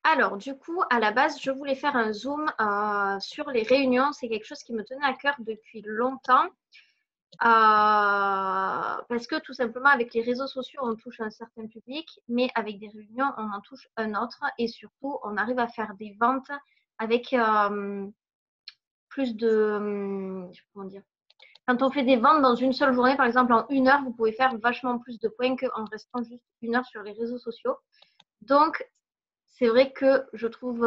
Alors, du coup, à la base, je voulais faire un zoom sur les réunions. C'est quelque chose qui me tenait à cœur depuis longtemps. Parce que tout simplement, avec les réseaux sociaux, on touche un certain public, mais avec des réunions, on en touche un autre. Et surtout, on arrive à faire des ventes avec plus de... comment dire? Quand on fait des ventes dans une seule journée, par exemple, en 1 heure, vous pouvez faire vachement plus de points qu'en restant juste 1 heure sur les réseaux sociaux. Donc, c'est vrai que je trouve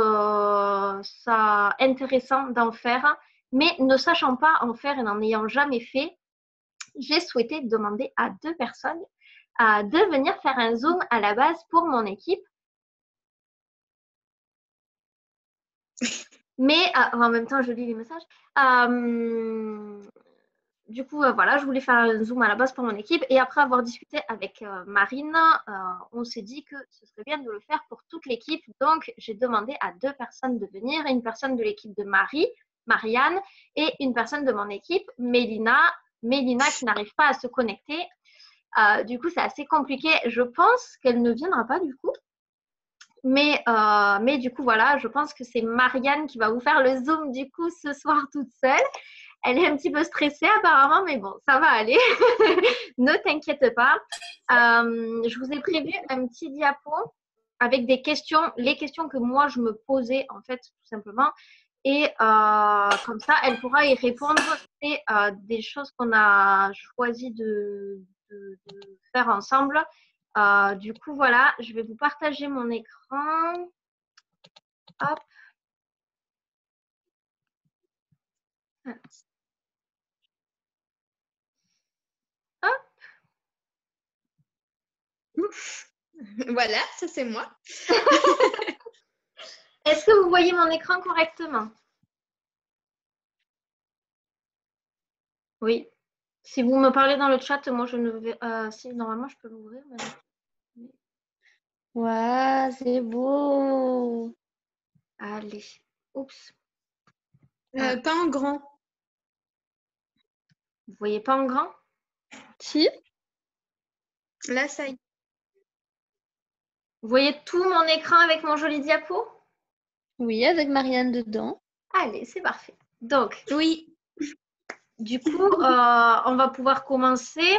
ça intéressant d'en faire, mais ne sachant pas en faire et n'en ayant jamais fait, j'ai souhaité demander à 2 personnes de venir faire un Zoom à la base pour mon équipe. Mais en même temps, je lis les messages. Du coup, voilà, je voulais faire un Zoom à la base pour mon équipe. Et après avoir discuté avec Marine, on s'est dit que ce serait bien de le faire pour toute l'équipe. Donc, j'ai demandé à 2 personnes de venir, une personne de l'équipe de Marianne, et une personne de mon équipe, Mélina qui n'arrive pas à se connecter. Du coup, c'est assez compliqué. Je pense qu'elle ne viendra pas du coup. Mais du coup, voilà, je pense que c'est Marianne qui va vous faire le Zoom du coup ce soir toute seule. Elle est un petit peu stressée apparemment, mais bon, ça va aller. Ne t'inquiète pas. Je vous ai prévu un petit diapo avec des questions, les questions que moi je me posais en fait, tout simplement. Et comme ça, elle pourra y répondre. C'est des choses qu'on a choisi de faire ensemble. Du coup, voilà, je vais vous partager mon écran. Hop. Hop. Voilà, ça c'est moi. Est-ce que vous voyez mon écran correctement? Oui. Si vous me parlez dans le chat, moi je ne vais. Si, normalement, je peux l'ouvrir. Mais... Waouh, c'est beau. Allez. Oups. Pas en grand. Vous voyez pas en grand? Si. Là, ça y est. Vous voyez tout mon écran avec mon joli diapo? Oui, avec Marianne dedans. Allez, c'est parfait. Donc, Oui. du coup, on va pouvoir commencer.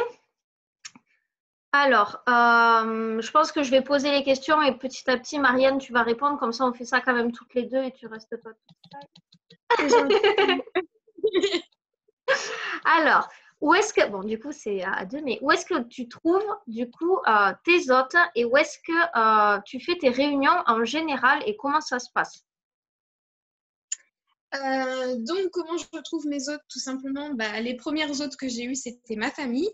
Alors, je pense que je vais poser les questions et petit à petit, Marianne, tu vas répondre. Comme ça, on fait ça quand même toutes les deux et tu restes pas toute seule. Alors, où est-ce que, bon, du coup, c'est à 2, mais où est-ce que tu trouves, du coup, tes hôtes et où est-ce que tu fais tes réunions en général et comment ça se passe? Donc, comment je retrouve mes hôtes? Tout simplement, les premières hôtes que j'ai eues, c'était ma famille.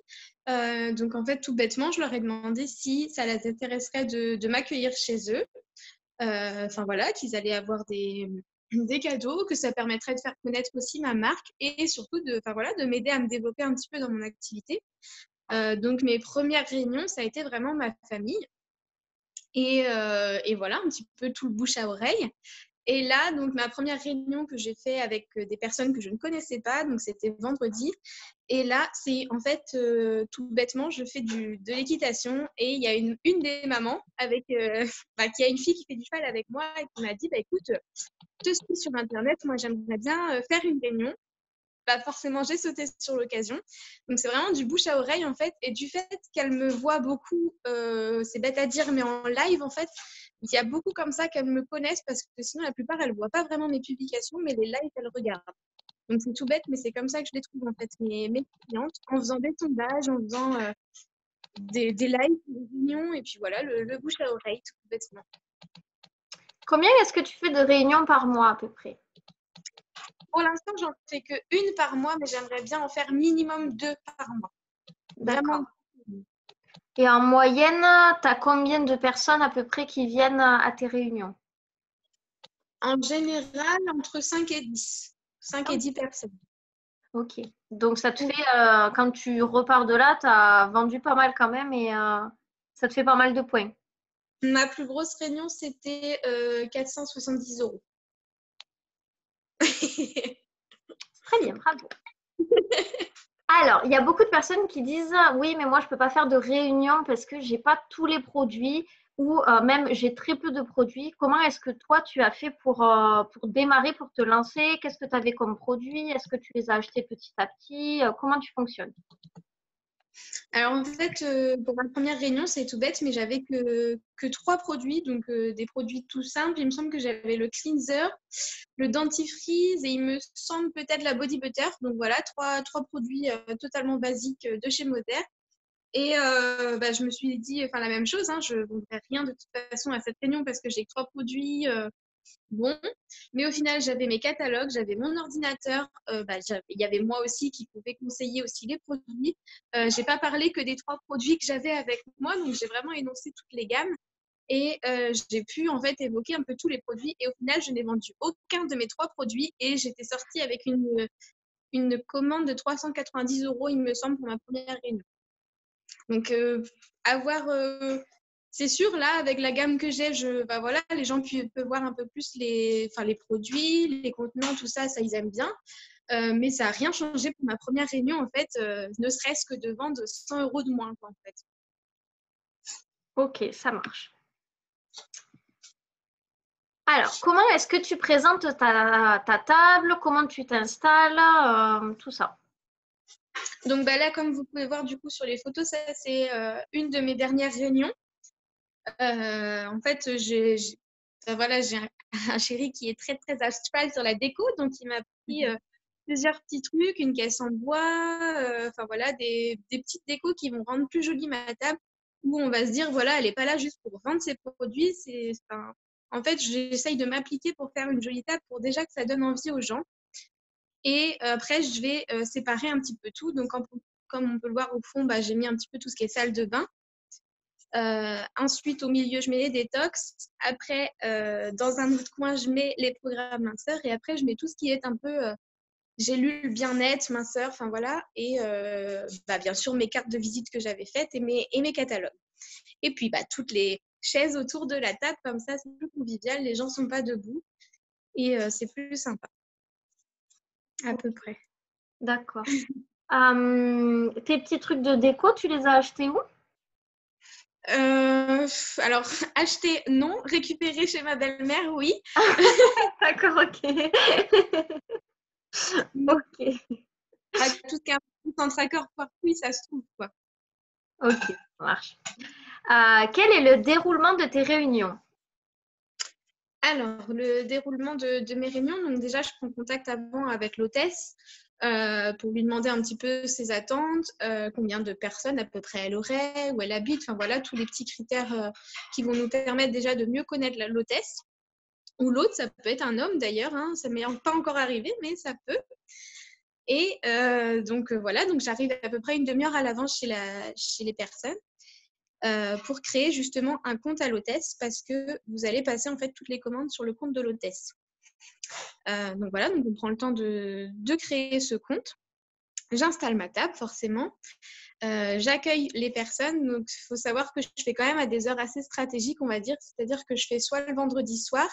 Donc, en fait, tout bêtement, je leur ai demandé si ça les intéresserait de m'accueillir chez eux. Enfin, voilà, qu'ils allaient avoir des cadeaux, que ça permettrait de faire connaître aussi ma marque et surtout de m'aider à me développer un petit peu dans mon activité. Donc, mes premières réunions, ça a été vraiment ma famille. Et voilà, un petit peu tout le bouche à oreille. Et là, donc, ma première réunion que j'ai fait avec des personnes que je ne connaissais pas, donc c'était vendredi. Et là, c'est en fait, tout bêtement, je fais de l'équitation et il y a une des mamans avec, qui a une fille qui fait du cheval avec moi et qui m'a dit, écoute, je te suis sur Internet, moi j'aimerais bien faire une réunion. Forcément, j'ai sauté sur l'occasion. Donc, c'est vraiment du bouche à oreille, en fait. Et du fait qu'elle me voit beaucoup, c'est bête à dire, mais en live, en fait, il y a beaucoup comme ça qu'elles me connaissent parce que sinon, la plupart, elles ne voient pas vraiment mes publications, mais les lives, elles regardent. Donc, c'est tout bête, mais c'est comme ça que je les trouve, en fait, mes clientes, en faisant des sondages, en faisant des lives, des réunions, et puis voilà, le bouche à oreille, tout bêtement. Combien est-ce que tu fais de réunions par mois à peu près? Pour l'instant, j'en fais qu'une par mois, mais j'aimerais bien en faire minimum 2 par mois. D'accord. Et en moyenne, tu as combien de personnes à peu près qui viennent à tes réunions? En général, entre 5 et 10. 5 et 10 personnes. Ok. Donc, ça te fait, quand tu repars de là, tu as vendu pas mal quand même et ça te fait pas mal de points. Ma plus grosse réunion, c'était 470 €. Très bien, bravo. Alors, il y a beaucoup de personnes qui disent oui, mais moi, je ne peux pas faire de réunion parce que je n'ai pas tous les produits. ou même j'ai très peu de produits. Comment est-ce que toi, tu as fait pour démarrer, pour te lancer? Qu'est-ce que tu avais comme produits? Est-ce que tu les as achetés petit à petit? Comment tu fonctionnes? Alors en fait, pour ma première réunion, c'est tout bête, mais j'avais que 3 produits, donc des produits tout simples. Il me semble que j'avais le cleanser, le dentifrice et il me semble peut-être la body butter. Donc voilà, trois produits totalement basiques de chez Moder. Et je me suis dit, enfin la même chose, hein, je ne vendrai rien de toute façon à cette réunion parce que j'ai que 3 produits. Bon, mais au final, j'avais mes catalogues, j'avais mon ordinateur, il y avait moi aussi qui pouvais conseiller aussi les produits. J'ai pas parlé que des 3 produits que j'avais avec moi, donc j'ai vraiment énoncé toutes les gammes et j'ai pu en fait évoquer un peu tous les produits. Et au final, je n'ai vendu aucun de mes 3 produits et j'étais sortie avec une commande de 390 €, il me semble, pour ma première réunion. Donc, avoir c'est sûr, là, avec la gamme que j'ai, voilà, les gens peuvent voir un peu plus les produits, les contenants, tout ça, ils aiment bien. Mais ça n'a rien changé pour ma première réunion, en fait, ne serait-ce que de vendre 100 € de moins, quoi, en fait. Ok, ça marche. Alors, comment est-ce que tu présentes ta table? Comment tu t'installes? Tout ça. Donc, là, comme vous pouvez voir, du coup, sur les photos, ça, c'est une de mes dernières réunions. En fait, j'ai un chéri qui est très, très à cheval sur la déco, donc il m'a pris plusieurs petits trucs, une caisse en bois, voilà, des petites décos qui vont rendre plus jolie ma table, où on va se dire, voilà, elle n'est pas là juste pour vendre ses produits. En fait, j'essaye de m'appliquer pour faire une jolie table, pour déjà que ça donne envie aux gens. Et après, je vais séparer un petit peu tout. Donc, comme on peut le voir au fond, j'ai mis un petit peu tout ce qui est salle de bain. Ensuite, au milieu, je mets les détox. Après, dans un autre coin, je mets les programmes minceur. Et après, je mets tout ce qui est un peu gélules bien-être, minceur, enfin voilà. Et bien sûr, mes cartes de visite que j'avais faites et mes catalogues. Et puis, toutes les chaises autour de la table, comme ça, c'est plus convivial. Les gens ne sont pas debout. Et c'est plus sympa. À peu près. D'accord. Tes petits trucs de déco, tu les as achetés où? Alors, acheter, non. Récupérer chez ma belle-mère, oui. D'accord, ok. Ok. Tout ce qui est un peu centre accord par oui, ça se trouve, quoi. Ok, ça marche. Quel est le déroulement de tes réunions? Alors, le déroulement de mes réunions, donc déjà, je prends contact avant avec l'hôtesse pour lui demander un petit peu ses attentes, combien de personnes à peu près elle aurait, où elle habite, enfin voilà, tous les petits critères qui vont nous permettre déjà de mieux connaître l'hôtesse. Ou l'autre, ça peut être un homme d'ailleurs, hein, ça m'est pas encore arrivé, mais ça peut. Et donc voilà, donc j'arrive à peu près une demi-heure à l'avance chez les personnes. Pour créer justement un compte à l'hôtesse parce que vous allez passer en fait toutes les commandes sur le compte de l'hôtesse. Donc voilà, donc on prend le temps de créer ce compte. J'installe ma table forcément. J'accueille les personnes. Donc il faut savoir que je fais quand même à des heures assez stratégiques, on va dire. C'est-à-dire que je fais soit le vendredi soir,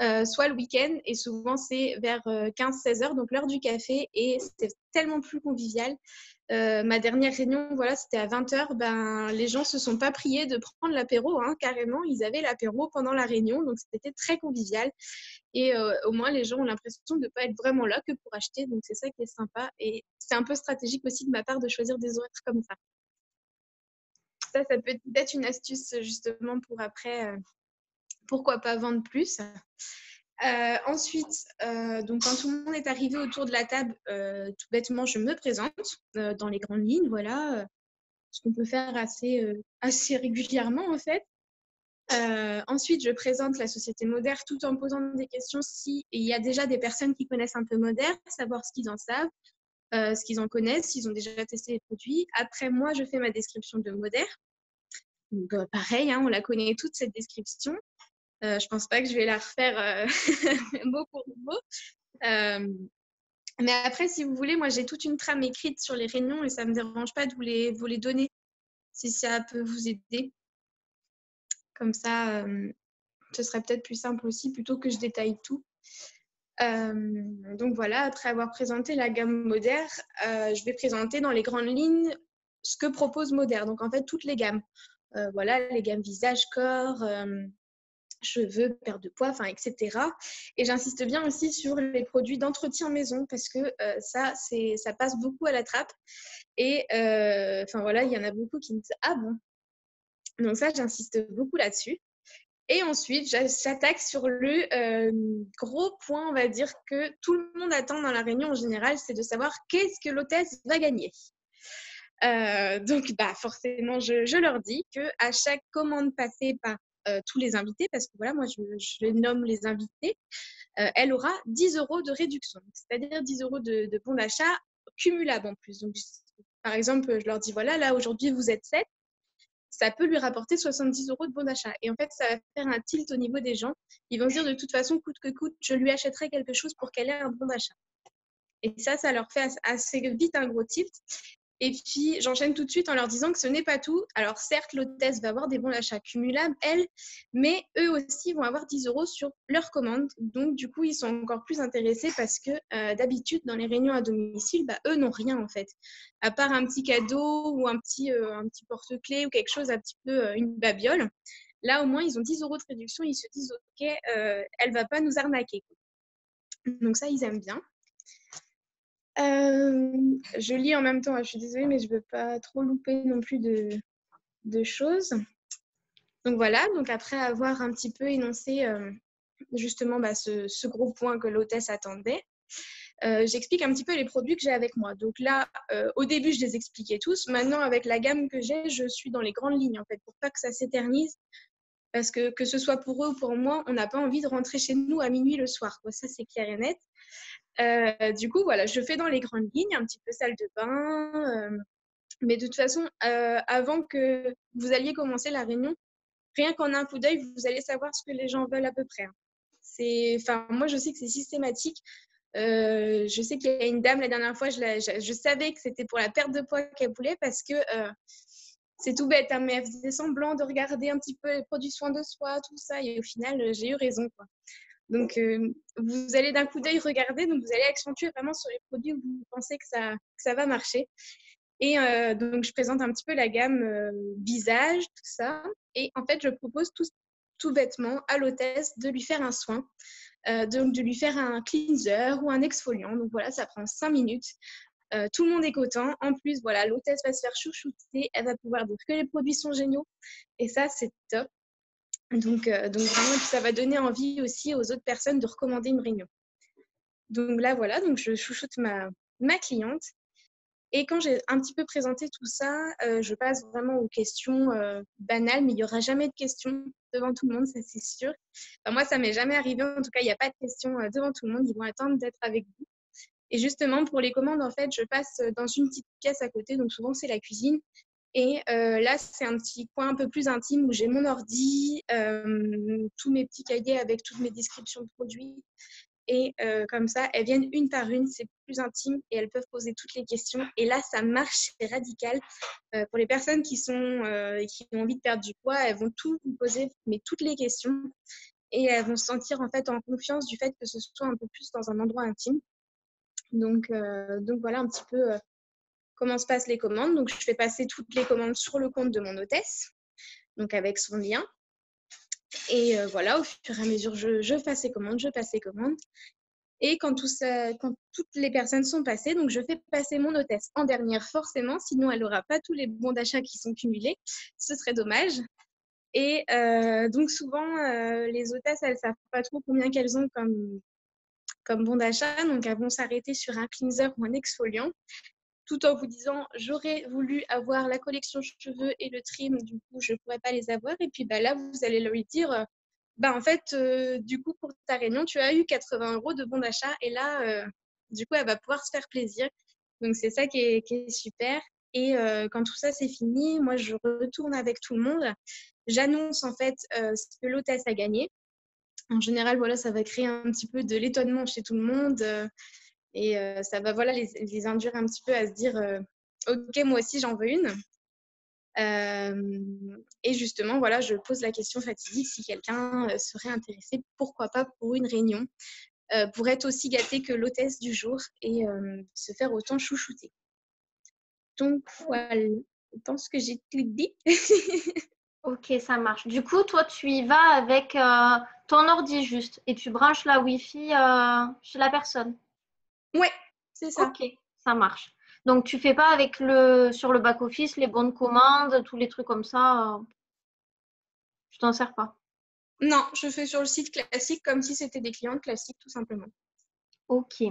soit le week-end. Et souvent c'est vers 15-16 heures, donc l'heure du café. Et c'était tellement plus convivial. Ma dernière réunion, voilà, c'était à 20 heures. Les gens ne se sont pas priés de prendre l'apéro, hein, carrément. Ils avaient l'apéro pendant la réunion, donc c'était très convivial. Et au moins, les gens ont l'impression de ne pas être vraiment là que pour acheter. Donc, c'est ça qui est sympa. Et c'est un peu stratégique aussi de ma part de choisir des horaires comme ça. Ça peut être une astuce justement pour après, pourquoi pas vendre plus. Ensuite, donc quand tout le monde est arrivé autour de la table, tout bêtement, je me présente dans les grandes lignes, voilà, ce qu'on peut faire assez régulièrement en fait. Ensuite, je présente la société Moder tout en posant des questions s'il y a déjà des personnes qui connaissent un peu Moder, savoir ce qu'ils en savent, ce qu'ils en connaissent, s'ils ont déjà testé les produits. Après, moi, je fais ma description de Moder. Donc, pareil, hein, on la connaît toute cette description. Je pense pas que je vais la refaire mot pour mot. Mais après, si vous voulez, moi, j'ai toute une trame écrite sur les réunions et ça ne me dérange pas de vous les donner si ça peut vous aider. Comme ça, ce serait peut-être plus simple aussi plutôt que je détaille tout. Donc voilà, après avoir présenté la gamme Moder, je vais présenter dans les grandes lignes ce que propose Moder. Donc en fait, toutes les gammes. voilà, les gammes visage, corps, cheveux, perte de poids, enfin, etc. Et j'insiste bien aussi sur les produits d'entretien maison parce que ça passe beaucoup à la trappe. Et enfin voilà, il y en a beaucoup qui me disent ah bon. Donc ça, j'insiste beaucoup là-dessus. Et ensuite, j'attaque sur le gros point, on va dire, que tout le monde attend dans la réunion en général, c'est de savoir qu'est-ce que l'hôtesse va gagner. Donc, forcément, je leur dis qu'à chaque commande passée par tous les invités, parce que voilà, moi, je les nomme les invités, elle aura 10 € de réduction, c'est-à-dire 10 € de bon d'achat cumulable en plus. Donc, par exemple, je leur dis, voilà, là, aujourd'hui, vous êtes 7, ça peut lui rapporter 70 € de bon d'achat. Et en fait, ça va faire un tilt au niveau des gens. Ils vont se dire, de toute façon, coûte que coûte, je lui achèterai quelque chose pour qu'elle ait un bon d'achat. Et ça leur fait assez vite un gros tilt. Et puis, j'enchaîne tout de suite en leur disant que ce n'est pas tout. Alors, certes, l'hôtesse va avoir des bons d'achat cumulables, elle, mais eux aussi vont avoir 10 € sur leur commande. Donc, du coup, ils sont encore plus intéressés parce que d'habitude, dans les réunions à domicile, eux n'ont rien en fait. À part un petit cadeau ou un petit porte-clés ou quelque chose, un petit peu une babiole. Là, au moins, ils ont 10 € de réduction. Ils se disent, OK, elle ne va pas nous arnaquer. Donc, ça, ils aiment bien. Je lis en même temps, je suis désolée, mais je ne veux pas trop louper non plus de choses. Donc voilà, donc après avoir un petit peu énoncé justement ce gros point que l'hôtesse attendait, j'explique un petit peu les produits que j'ai avec moi. Donc là, au début, je les expliquais tous. Maintenant, avec la gamme que j'ai, je suis dans les grandes lignes en fait, pour pas que ça s'éternise. Parce que ce soit pour eux ou pour moi, on n'a pas envie de rentrer chez nous à minuit le soir, quoi. Ça, c'est clair et net. Du coup, voilà, je fais dans les grandes lignes, un petit peu salle de bain. Mais de toute façon, avant que vous alliez commencer la réunion, rien qu'en un coup d'œil, vous allez savoir ce que les gens veulent à peu près. Moi, je sais que c'est systématique. Je sais qu'il y a une dame, la dernière fois, je savais que c'était pour la perte de poids qu'elle voulait parce que c'est tout bête, hein, mais elle faisait semblant de regarder un petit peu les produits soins de soi, tout ça. Et au final, j'ai eu raison, quoi. Donc, vous allez d'un coup d'œil regarder, donc vous allez accentuer vraiment sur les produits où vous pensez que ça va marcher. Et donc, je présente un petit peu la gamme visage, tout ça. Et en fait, je propose tout bêtement à l'hôtesse de lui faire un soin, donc de lui faire un cleanser ou un exfoliant. Donc voilà, ça prend 5 minutes. Tout le monde est content. En plus, voilà, l'hôtesse va se faire chouchouter. Elle va pouvoir dire que les produits sont géniaux. Et ça, c'est top. Donc vraiment, ça va donner envie aussi aux autres personnes de recommander une réunion. Donc là, voilà, donc je chouchoute ma cliente. Et quand j'ai un petit peu présenté tout ça, je passe vraiment aux questions banales, mais il n'y aura jamais de questions devant tout le monde, ça c'est sûr. Enfin, moi, ça m'est jamais arrivé. En tout cas, il n'y a pas de questions devant tout le monde. Ils vont attendre d'être avec vous. Et justement, pour les commandes, en fait, je passe dans une petite pièce à côté. Donc souvent, c'est la cuisine. Et là, c'est un petit coin un peu plus intime où j'ai mon ordi, tous mes petits cahiers avec toutes mes descriptions de produits. Et comme ça, elles viennent une par une, c'est plus intime et elles peuvent poser toutes les questions. Et là, ça marche, c'est radical. Pour les personnes qui ont envie de perdre du poids, elles vont tout vous poser, mais toutes les questions. Et elles vont se sentir en fait en confiance du fait que ce soit un peu plus dans un endroit intime. Donc voilà un petit peu comment se passent les commandes. Donc, je fais passer toutes les commandes sur le compte de mon hôtesse, donc avec son lien. Et voilà, au fur et à mesure, je passe les commandes, Et quand toutes les personnes sont passées, donc je fais passer mon hôtesse en dernière forcément, sinon elle n'aura pas tous les bons d'achat qui sont cumulés. Ce serait dommage. Et donc souvent, les hôtesses, elles ne savent pas trop combien qu'elles ont comme bon d'achat. Donc elles vont s'arrêter sur un cleanser ou un exfoliant, tout en vous disant j'aurais voulu avoir la collection cheveux et le trim, du coup je ne pourrais pas les avoir. Et puis là, vous allez lui dire en fait, du coup, pour ta réunion, tu as eu 80 € de bon d'achat. Et là, du coup, elle va pouvoir se faire plaisir. Donc, c'est ça qui est super. Et quand tout ça, c'est fini, moi, je retourne avec tout le monde. J'annonce, en fait, ce que l'hôtesse a gagné. En général, voilà, ça va créer un petit peu de l'étonnement chez tout le monde. Et ça va voilà, les induire un petit peu à se dire OK, moi aussi, j'en veux une. Et justement, voilà, je pose la question fatidique si quelqu'un serait intéressé, pourquoi pas pour une réunion, pour être aussi gâté que l'hôtesse du jour et se faire autant chouchouter. Donc voilà, je pense que j'ai tout dit. Ok, ça marche. Du coup, toi, tu y vas avec ton ordi juste et tu branches la Wi-Fi chez la personne. Ouais, c'est ça. Ok, ça marche. Donc, tu fais pas avec sur le back-office les bons de commande, tous les trucs comme ça, tu t'en sers pas. Non, je fais sur le site classique comme si c'était des clientes classiques, tout simplement. Ok.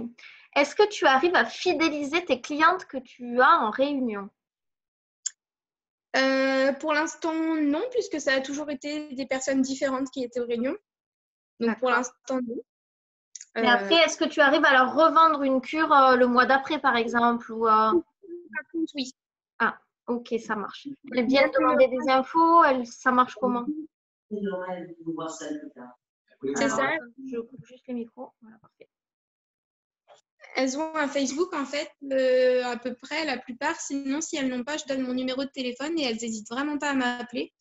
Est-ce que tu arrives à fidéliser tes clientes que tu as en réunion? Pour l'instant, non, puisque ça a toujours été des personnes différentes qui étaient aux réunions. Donc, pour D'accord. l'instant, non. Mais après, est-ce que tu arrives à leur revendre une cure le mois d'après, par exemple, ou Par contre, oui. Ah, ok, ça marche. Elles viennent Bien que demander des infos, ça marche comment? c'est Alors, ça. attends, je coupe juste les micros. Voilà, parfait. Elles ont un Facebook, en fait, à peu près, la plupart. Sinon, si elles n'ont pas, je donne mon numéro de téléphone et elles n'hésitent vraiment pas à m'appeler.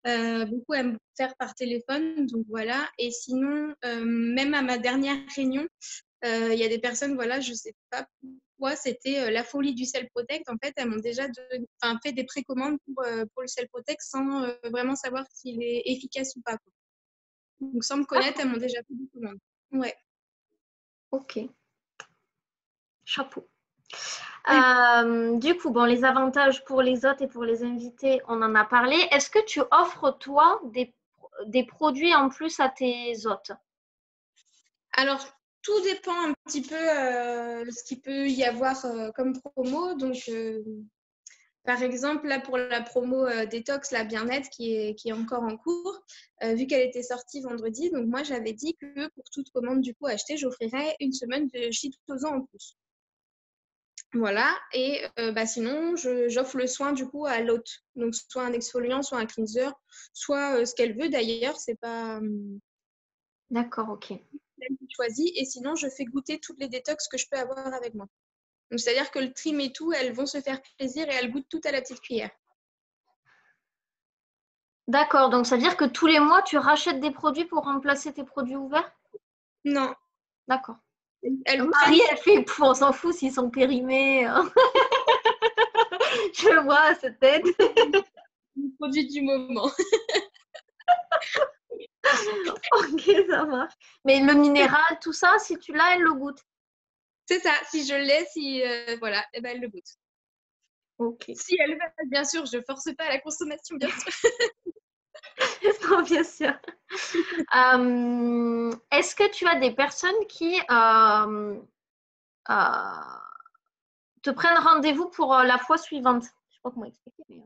Beaucoup aiment faire par téléphone, donc voilà. Et sinon, même à ma dernière réunion, il y a des personnes, voilà, je ne sais pas pourquoi, c'était la folie du Cell Protect. En fait, elles m'ont déjà fait des précommandes pour le Cell Protect sans vraiment savoir s'il est efficace ou pas, quoi. Donc, sans me connaître, D'accord, elles m'ont déjà fait des commandes. Ouais. ok, chapeau. Du coup, bon, les avantages pour les hôtes et pour les invités, on en a parlé. Est-ce que tu offres, toi, des produits en plus à tes hôtes? Alors, tout dépend un petit peu ce qu'il peut y avoir comme promo. Donc, par exemple, là, pour la promo Détox, la bien-être qui est encore en cours, vu qu'elle était sortie vendredi, donc moi, j'avais dit que pour toute commande du coup achetée, j'offrirais une semaine de Chitosan en plus. Voilà. Et sinon, j'offre le soin du coup à l'hôte. Donc, soit un exfoliant, soit un cleanser, soit ce qu'elle veut d'ailleurs. C'est pas D'accord, ok. elle qui choisit. Et sinon, je fais goûter toutes les détox que je peux avoir avec moi. Donc, c'est-à-dire que le trim et tout, elles vont se faire plaisir et elles goûtent tout à la petite cuillère. D'accord, donc ça veut dire que tous les mois, tu rachètes des produits pour remplacer tes produits ouverts? Non, D'accord. elles vous Marie, qualifient elle fait, pff, on s'en fout s'ils sont périmés. Je vois cette tête. le produit du moment. Ok, ça marche. Mais le minéral, tout ça, si tu l'as, elle le goûte. C'est ça, si je l'ai, si voilà, eh ben, elle le goûte. Ok. Si elle veut, bien sûr, je force pas à la consommation, bien sûr. Non, bien sûr. Est-ce que tu as des personnes qui euh, te prennent rendez-vous pour la fois suivante? Je sais pas comment expliquer. Mais...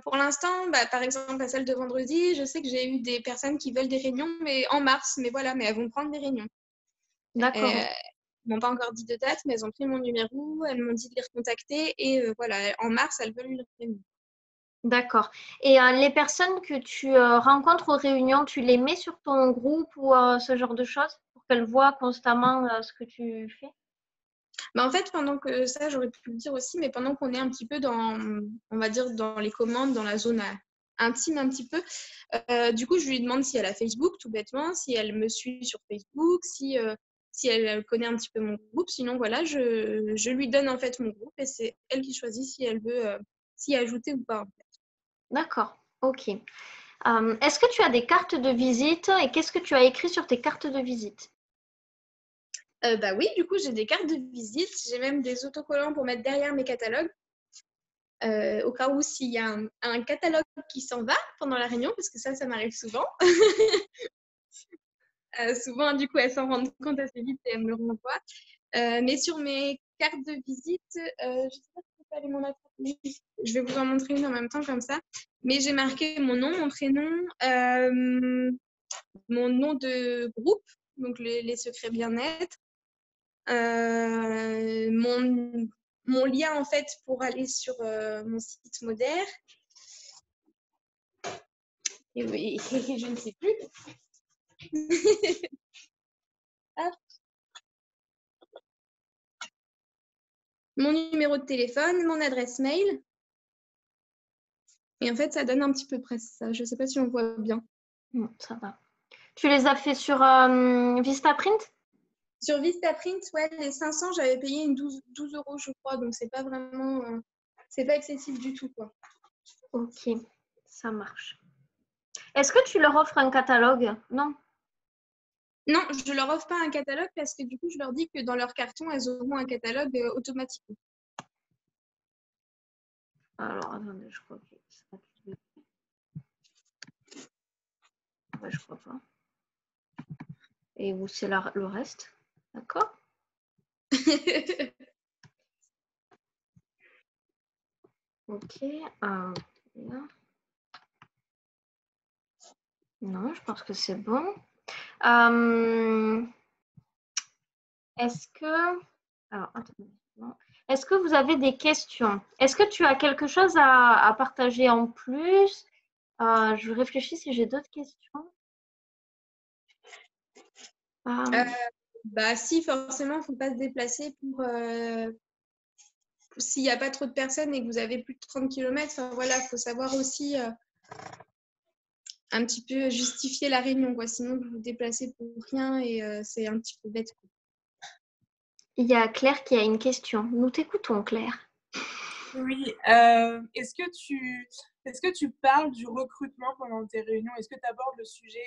Pour l'instant, par exemple, à celle de vendredi, je sais que j'ai eu des personnes qui veulent des réunions, mais en mars, mais voilà, mais elles vont prendre des réunions. D'accord. Elles m'ont pas encore dit de date, mais elles ont pris mon numéro, elles m'ont dit de les recontacter et voilà, en mars, elles veulent une réunion. D'accord. Et les personnes que tu rencontres aux réunions, tu les mets sur ton groupe ou ce genre de choses pour qu'elles voient constamment ce que tu fais? En fait, pendant que ça, j'aurais pu le dire aussi, mais pendant qu'on est un petit peu dans, on va dire, dans les commandes, dans la zone intime un petit peu, du coup, je lui demande si elle a Facebook, tout bêtement, si elle me suit sur Facebook, si elle connaît un petit peu mon groupe. Sinon, voilà, je lui donne en fait mon groupe et c'est elle qui choisit si elle veut s'y ajouter ou pas. D'accord. Ok. Est-ce que tu as des cartes de visite et qu'est-ce que tu as écrit sur tes cartes de visite? Oui, du coup, j'ai des cartes de visite, j'ai même des autocollants pour mettre derrière mes catalogues. Au cas où s'il y a un catalogue qui s'en va pendant la réunion, parce que ça m'arrive souvent. Souvent, du coup, elles s'en rendent compte assez vite et elles me le renvoient. Mais sur mes cartes de visite, je ne sais pas si je peux aller m'en attraper. Je vais vous en montrer une en même temps comme ça. Mais j'ai marqué mon nom, mon prénom, mon nom de groupe, donc les secrets bien-être, mon lien en fait pour aller sur mon site Moder. Et oui, je ne sais plus. Hop. Mon numéro de téléphone, mon adresse mail. Et en fait, ça donne un petit peu près ça. Je ne sais pas si on voit bien. Ça va. Tu les as fait sur Vistaprint? Sur Vistaprint, ouais, les 500, j'avais payé une 12 euros, je crois. Donc, c'est pas vraiment... c'est pas excessif du tout, quoi. Ok, ça marche. Est-ce que tu leur offres un catalogue? Non. Non, je leur offre pas un catalogue parce que du coup, je leur dis que dans leur carton, elles auront un catalogue automatiquement. Alors, attendez, je crois que ça. Ouais, je crois pas. Et où c'est le reste? D'accord. Ok. Bien. Non, je pense que c'est bon. Est-ce que... Alors, attendez. Non. Est-ce que vous avez des questions? Est-ce que tu as quelque chose à partager en plus? Je réfléchis si j'ai d'autres questions. Bah si, forcément, il ne faut pas se déplacer pour s'il n'y a pas trop de personnes et que vous avez plus de 30 km. Enfin, voilà, il faut savoir aussi un petit peu justifier la réunion, quoi. Sinon, vous vous déplacez pour rien et c'est un petit peu bête, quoi. Il y a Claire qui a une question. Nous t'écoutons, Claire. Oui, est-ce que tu parles du recrutement pendant tes réunions? Est-ce que tu abordes le sujet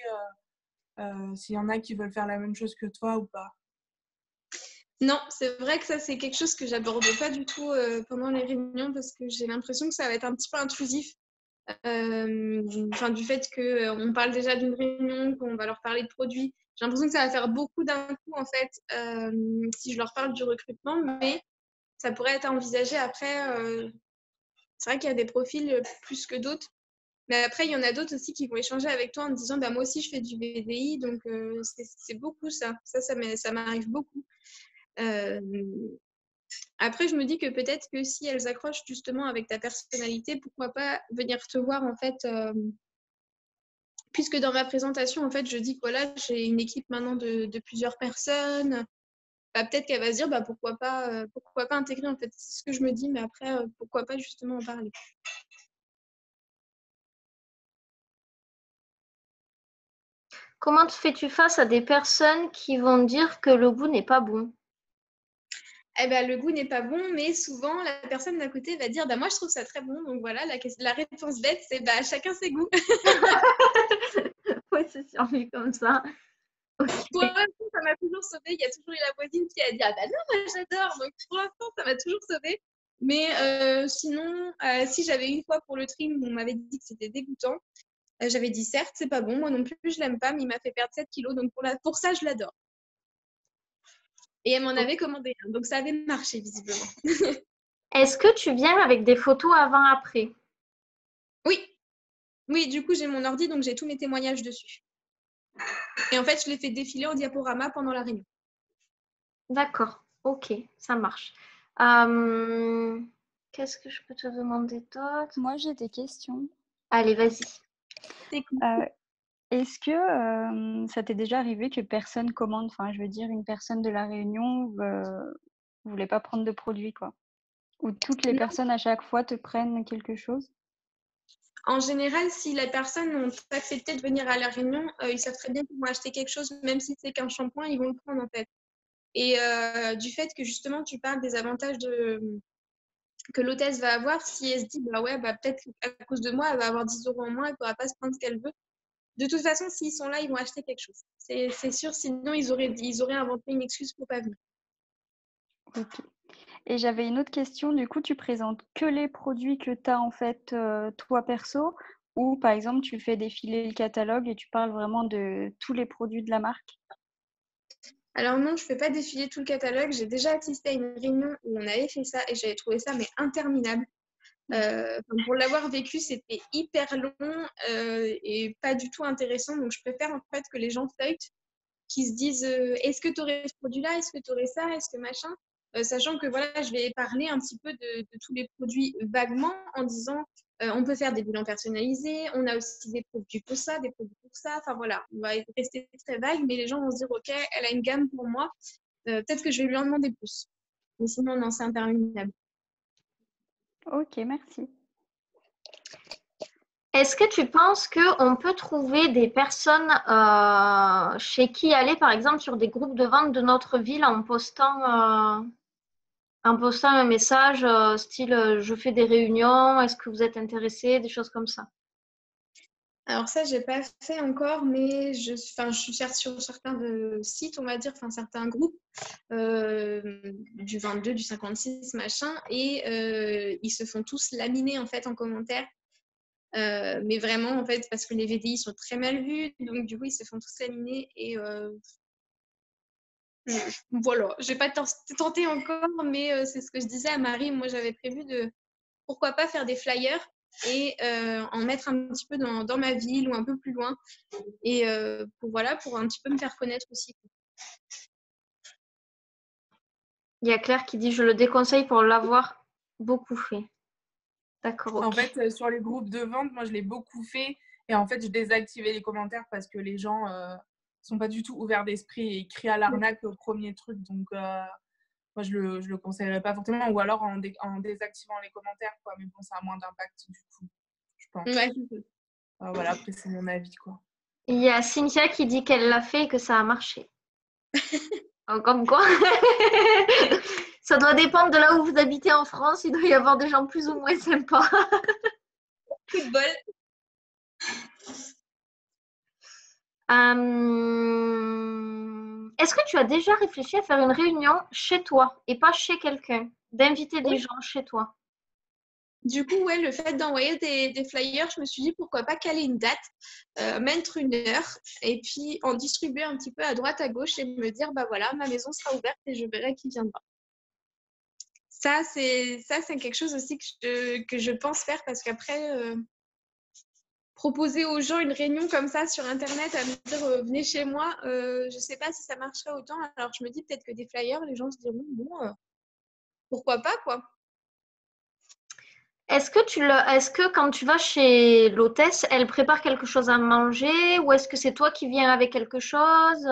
s'il y en a qui veulent faire la même chose que toi ou pas? Non, c'est vrai que ça, c'est quelque chose que j'aborde pas du tout pendant les réunions parce que j'ai l'impression que ça va être un petit peu intrusif. Du fait qu'on parle déjà d'une réunion, qu'on va leur parler de produits. J'ai l'impression que ça va faire beaucoup d'un coup, en fait, si je leur parle du recrutement, mais ça pourrait être envisagé après. C'est vrai qu'il y a des profils plus que d'autres, mais après, il y en a d'autres aussi qui vont échanger avec toi en te disant bah, moi aussi, je fais du VDI, donc c'est beaucoup ça. Ça m'arrive beaucoup. Après, je me dis que peut-être que si elles accrochent justement avec ta personnalité, pourquoi pas venir te voir en fait. Puisque dans ma présentation, en fait, je dis que voilà, j'ai une équipe maintenant de plusieurs personnes. Bah, peut-être qu'elle va se dire bah, pourquoi pas intégrer en fait. C'est ce que je me dis, mais après, pourquoi pas justement en parler. Comment fais-tu face à des personnes qui vont dire que le goût n'est pas bon? Eh ben, le goût n'est pas bon, mais souvent la personne d'à côté va dire bah, moi je trouve ça très bon. Donc voilà, la réponse bête, c'est bah, chacun ses goûts. Oui, c'est sûr, vu comme ça. Pour l'instant, ça m'a toujours sauvée. Il y a toujours eu la voisine qui a dit ah bah non, moi j'adore. Donc pour l'instant, ça m'a toujours sauvée. Mais sinon, si j'avais une fois pour le trim, on m'avait dit que c'était dégoûtant. J'avais dit certes, c'est pas bon, moi non plus, je l'aime pas, mais il m'a fait perdre 7 kilos, donc pour ça, je l'adore. Et elle m'en avait commandé un, donc ça avait marché visiblement. Est-ce que tu viens avec des photos avant-après? Oui, oui, du coup, j'ai mon ordi, donc j'ai tous mes témoignages dessus. Et en fait, je les fais défiler au diaporama pendant la réunion. D'accord, ok, ça marche. Qu'est-ce que je peux te demander d'autre? Moi, j'ai des questions. Allez, vas-y. Est-ce que ça t'est déjà arrivé que personne commande, enfin, je veux dire, une personne de la réunion voulait pas prendre de produit, quoi? Ou toutes les personnes à chaque fois te prennent quelque chose? En général, si les personnes ont accepté de venir à la réunion, ils savent très bien qu'ils vont acheter quelque chose, même si c'est qu'un shampoing, ils vont le prendre en fait. Et du fait que justement, tu parles des avantages que l'hôtesse va avoir, si elle se dit, bah ouais, bah peut-être à cause de moi, elle va avoir 10 euros en moins, elle ne pourra pas se prendre ce qu'elle veut. De toute façon, s'ils sont là, ils vont acheter quelque chose. C'est sûr, sinon, ils auraient inventé une excuse pour pas venir. Ok. Et j'avais une autre question, du coup, tu présentes que les produits que tu as en fait, toi perso, ou par exemple, tu fais défiler le catalogue et tu parles vraiment de tous les produits de la marque? Alors non, je ne fais pas défiler tout le catalogue. J'ai déjà assisté à une réunion où on avait fait ça et j'avais trouvé ça mais interminable. Pour l'avoir vécu, c'était hyper long et pas du tout intéressant. Donc, je préfère en fait que les gens feuilletent, qui se disent est-ce que tu aurais ce produit-là? Est-ce que tu aurais ça? Est-ce que machin? Sachant que voilà, je vais parler un petit peu de tous les produits vaguement en disant on peut faire des bilans personnalisés, on a aussi des produits pour ça, des produits pour ça. Enfin voilà, on va rester très vague, mais les gens vont se dire ok, elle a une gamme pour moi, peut-être que je vais lui en demander plus. Mais sinon, non, c'est interminable. Ok, merci. Est-ce que tu penses qu'on peut trouver des personnes chez qui aller, par exemple, sur des groupes de vente de notre ville en postant En postant un message style je fais des réunions, est-ce que vous êtes intéressés, des choses comme ça. Alors ça, j'ai pas fait encore, mais je suis sur certains sites, on va dire, enfin certains groupes du 22, du 56, machin, et ils se font tous laminer en fait en commentaire. Mais vraiment, en fait, parce que les VDI sont très mal vus, donc du coup, ils se font tous laminer. Et voilà, j'ai pas tenté encore, mais c'est ce que je disais à Marie. Moi, j'avais prévu de pourquoi pas faire des flyers et en mettre un petit peu dans ma ville ou un peu plus loin. Et pour un petit peu me faire connaître aussi. Il y a Claire qui dit je le déconseille pour l'avoir beaucoup fait. D'accord, ok. En fait, sur les groupes de vente, moi, je l'ai beaucoup fait. Et en fait, je désactivais les commentaires parce que les gens sont pas du tout ouverts d'esprit et ils crient à l'arnaque au premier truc. Donc, moi, je le conseillerais pas forcément. Ou alors en désactivant les commentaires, quoi. Mais bon, ça a moins d'impact, du coup, je pense. Ouais. Voilà, après, c'est mon avis, quoi. Il y a Cynthia qui dit qu'elle l'a fait et que ça a marché. Comme quoi, ça doit dépendre de là où vous habitez en France. Il doit y avoir des gens plus ou moins sympas. Coup de bol. Est-ce que tu as déjà réfléchi à faire une réunion chez toi et pas chez quelqu'un, d'inviter des Oui. gens chez toi? Du coup, ouais, le fait d'envoyer des flyers, je me suis dit pourquoi pas caler une date, mettre une heure et puis en distribuer un petit peu à droite, à gauche et me dire, bah voilà, ma maison sera ouverte et je verrai qui viendra. Ça, c'est quelque chose aussi que je pense faire parce qu'après, proposer aux gens une réunion comme ça sur Internet, à me dire venez chez moi, je ne sais pas si ça marcherait autant. Alors je me dis peut-être que des flyers, les gens se diront, bon, pourquoi pas, quoi. Est-ce que quand tu vas chez l'hôtesse, elle prépare quelque chose à manger ou est-ce que c'est toi qui viens avec quelque chose?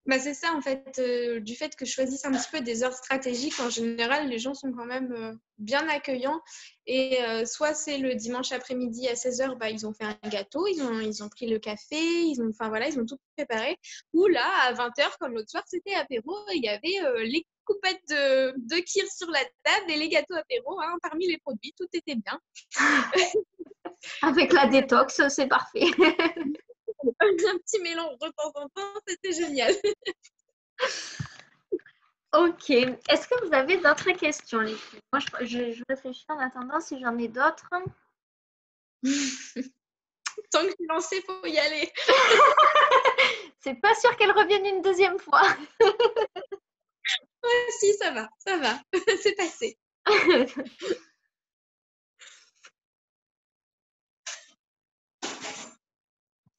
Bah, c'est ça, en fait, du fait que je choisisse un petit peu des heures stratégiques, en général, les gens sont quand même bien accueillants. Et soit c'est le dimanche après-midi à 16h, bah, ils ont fait un gâteau, ils ont pris le café, ils ont tout préparé. Ou là, à 20h, comme l'autre soir, c'était apéro, il y avait les coupettes de kir sur la table et les gâteaux apéro, hein, parmi les produits, tout était bien. Avec la détox, c'est parfait. Un petit mélange de temps en temps, c'était génial. Ok. Est-ce que vous avez d'autres questions, les filles? Moi, je réfléchis en attendant si j'en ai d'autres. Tant que je suis lancée, faut y aller. C'est pas sûr qu'elle revienne une deuxième fois. Ouais, si, ça va. C'est passé.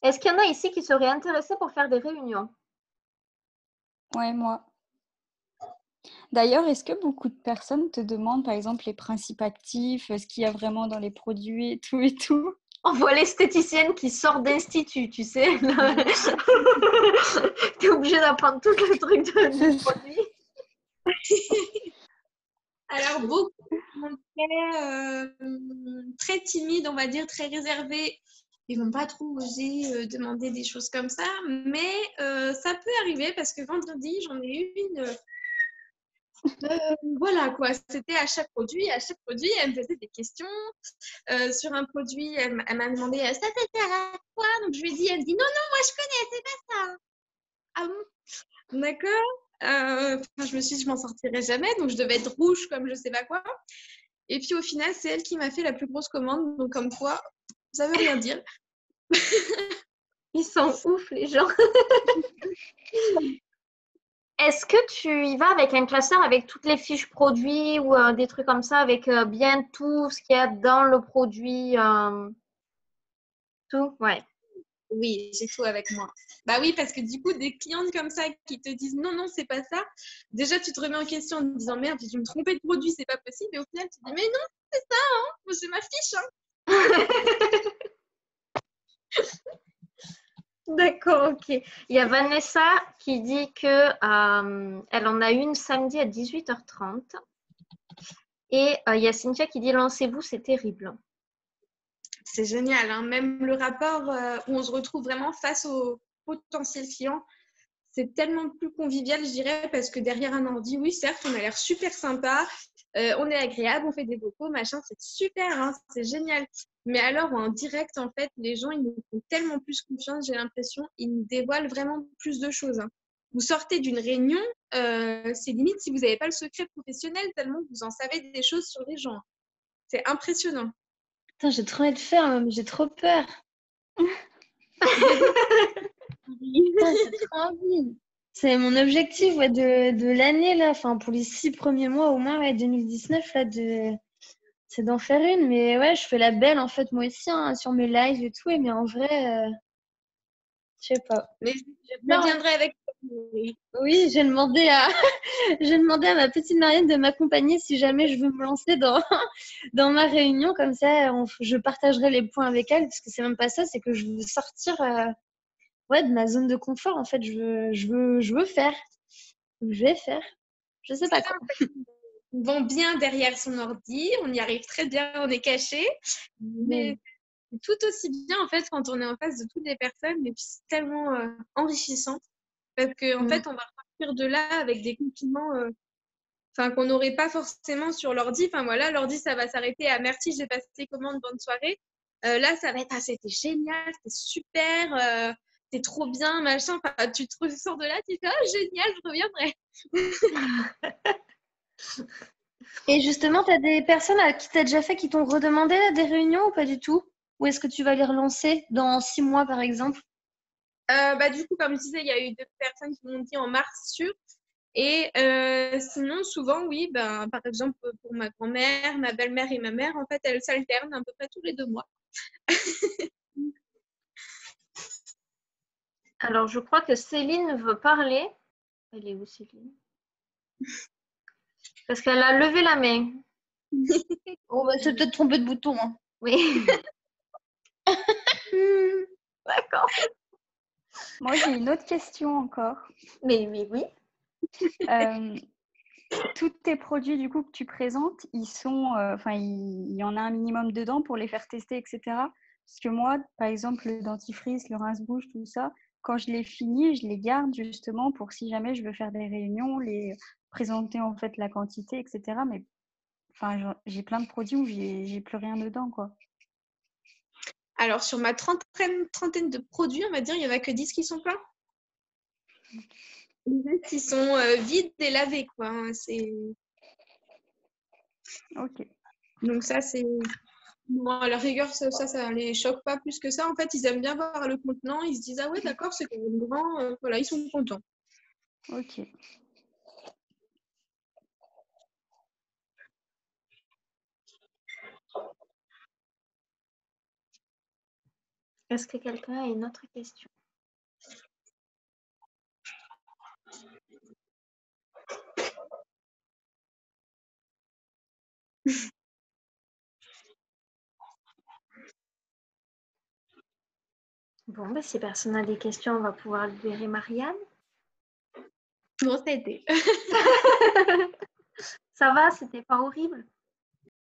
Est-ce qu'il y en a ici qui seraient intéressés pour faire des réunions? Ouais, moi. D'ailleurs, est-ce que beaucoup de personnes te demandent, par exemple, les principes actifs, ce qu'il y a vraiment dans les produits et tout et tout? On voit l'esthéticienne qui sort d'institut, tu sais. T'es obligée d'apprendre tout le truc du produit. Alors, beaucoup sont très timides, on va dire, très réservés. Ils vont pas trop oser demander des choses comme ça. Mais ça peut arriver parce que vendredi, j'en ai eu une. Voilà quoi, c'était à chaque produit, elle me posait des questions. Sur un produit, elle m'a demandé ça sert à quoi? Donc je lui ai dit, elle dit non, non, moi je connais, c'est pas ça. Ah bon? D'accord. Je me suis dit, je m'en sortirai jamais, donc je devais être rouge comme je sais pas quoi. Et puis au final, c'est elle qui m'a fait la plus grosse commande, donc comme quoi, ça veut rien dire. Ils sont ouf, les gens. Est-ce que tu y vas avec un classeur avec toutes les fiches produits ou des trucs comme ça, avec bien tout ce qu'il y a dans le produit tout? Ouais. Oui, j'ai tout avec moi. Bah oui, parce que du coup, des clientes comme ça qui te disent non, non, c'est pas ça. Déjà, tu te remets en question en te disant merde, j'ai dû me tromper de produit, c'est pas possible. Et au final, tu te dis mais non, c'est ça, hein, c'est ma fiche. Hein. D'accord, ok. Il y a Vanessa qui dit que elle en a une samedi à 18h30. Et il y a Cynthia qui dit lancez-vous, c'est terrible. C'est génial, hein. Même le rapport où on se retrouve vraiment face aux potentiels clients, c'est tellement plus convivial, je dirais, parce que derrière un ordi, oui, certes, on a l'air super sympa, on est agréable, on fait des vocaux, machin, c'est super, hein, c'est génial. Mais alors, en direct, en fait, les gens, ils nous font tellement plus confiance, j'ai l'impression, ils nous dévoilent vraiment plus de choses, hein. Vous sortez d'une réunion, c'est limite si vous n'avez pas le secret professionnel, tellement vous en savez des choses sur les gens. C'est impressionnant. Putain, j'ai trop envie de faire, mais j'ai trop peur. Putain, j'ai trop envie. C'est mon objectif ouais, de l'année, là. Enfin, pour les 6 premiers mois au moins, ouais, 2019, là, c'est d'en faire une. Mais ouais, je fais la belle, en fait, moi aussi, hein, sur mes lives et tout. Mais en vrai, je sais pas. Mais je Non, viendrai avec toi. oui, j'ai demandé à, j'ai demandé à ma petite Marianne de m'accompagner si jamais je veux me lancer dans ma réunion. Comme ça, je partagerai les points avec elle. Parce que c'est même pas ça, c'est que je veux sortir ouais, de ma zone de confort. En fait, je veux faire. Je vais faire. Je sais pas Ça, quoi. en fait, on vend bien derrière son ordi, on y arrive très bien, on est caché. Mais c'est tout aussi bien, en fait, quand on est en face de toutes les personnes. Et puis, c'est tellement enrichissant. Parce qu'en fait, on va repartir de là avec des compliments qu'on n'aurait pas forcément sur l'ordi. Enfin, voilà, l'ordi, ça va s'arrêter à merci, j'ai passé commande, bonne soirée. Là, ça va être ah, c'était génial, c'était super, c'est trop bien, machin. Enfin, tu te ressors de là, tu te dis ah, génial, je reviendrai. Et justement, tu as des personnes à qui t'as déjà fait qui t'ont redemandé là, des réunions ou pas du tout? Ou est-ce que tu vas les relancer dans 6 mois, par exemple? Du coup, comme je disais, il y a eu 2 personnes qui m'ont dit en mars sûr. Et sinon, souvent, oui, par exemple, pour ma grand-mère, ma belle-mère et ma mère, en fait, elles s'alternent à peu près tous les 2 mois. Alors, je crois que Céline veut parler. Elle est où, Céline? Parce qu'elle a levé la main. Oh, bah, c'est peut-être trompé de bouton. Hein. Oui. D'accord. Moi, j'ai une autre question encore. Mais oui. Tous tes produits du coup que tu présentes, ils sont, il y en a un minimum dedans pour les faire tester, etc. Parce que moi, par exemple, le dentifrice, le rince-bouche, tout ça, quand je les finis, je les garde justement pour si jamais je veux faire des réunions, les présenter en fait la quantité, etc. Mais j'ai plein de produits où j'ai plus rien dedans, quoi. Alors, sur ma trentaine de produits, on va dire, il n'y en a que 10 qui sont pleins. Les reste, ils sont vides et lavés, quoi. Hein, Ok. donc ça, c'est... Bon, à la rigueur, ça les choque pas plus que ça. En fait, ils aiment bien voir le contenant. Ils se disent, ah ouais, d'accord, c'est quand même grand. Voilà, ils sont contents. Ok. Est-ce que quelqu'un a une autre question? Bon, si personne n'a des questions, on va pouvoir libérer Marianne. Bon, ça a été. Ça va, c'était pas horrible?